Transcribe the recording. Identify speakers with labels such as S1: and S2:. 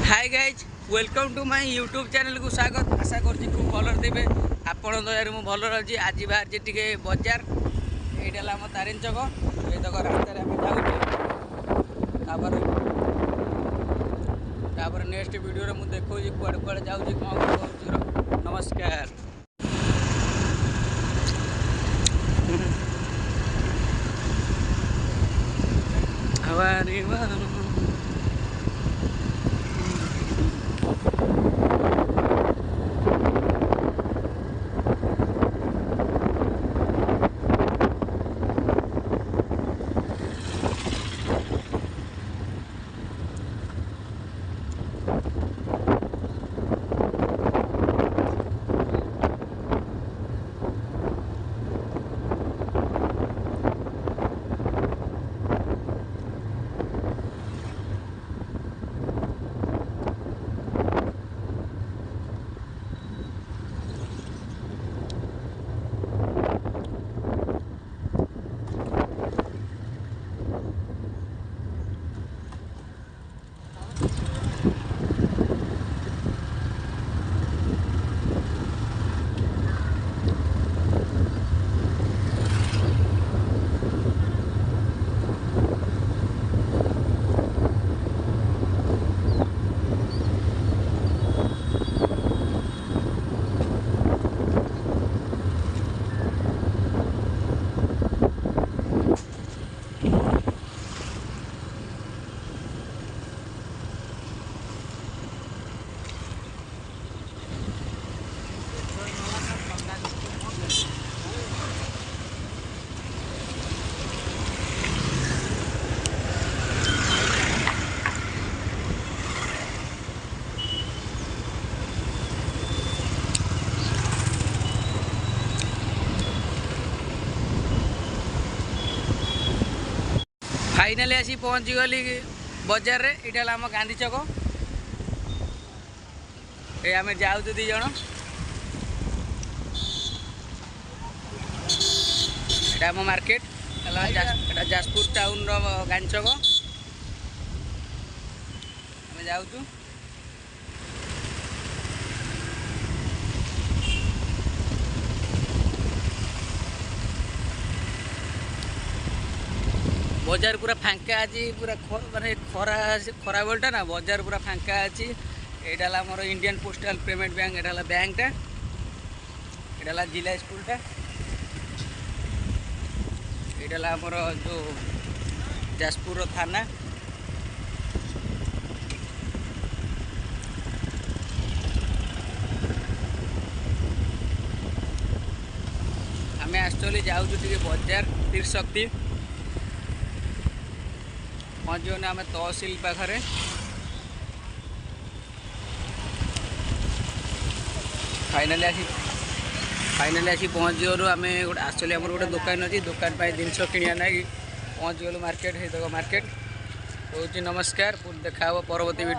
S1: Hi guys welcome to my YouTube channel को स्वागत। आशा करছি खूब भल थे आपण दयार मु भल रही। आज बाहर टी बजार ये आम तारिणी छक ये तक रास्तार आम जाऊँ नेक्स्ट वीडियो मुझे देखो कुआड़े कुआड़े जाऊँगी कौन कौन। नमस्कार। फाइनाली आसी पहुँची गली बजार रे। इटा आम गांधी छक ये आम जाऊ दी जन एटा आम मार्केट जाजपुर टाउन गांधी छक आम जाऊँ। बजार पूरा फांका अच्छी पूरा माने खरा खरा बेलटा ना बजार पूरा फांका अच्छी। यहाँ आमर इंडियन पोस्टल पेमेंट बैंक यहाँ बैंकटा यहाँ जिला स्कूलटा यहाँ आमर जो जाजपुर थाना आम एक्चुअली जाऊँ बजार तीर्शक्ति पहुँचने आम तहसिल पाखे फाइनाली आसी पहुँच गलु। आम एक्चुअली आम गोटे दुकान अच्छी दुकान जिनस किणा ना कि पहुँच गलु मार्केट। है मार्केट हूँ। नमस्कार देखा परवर्ती वीडियो।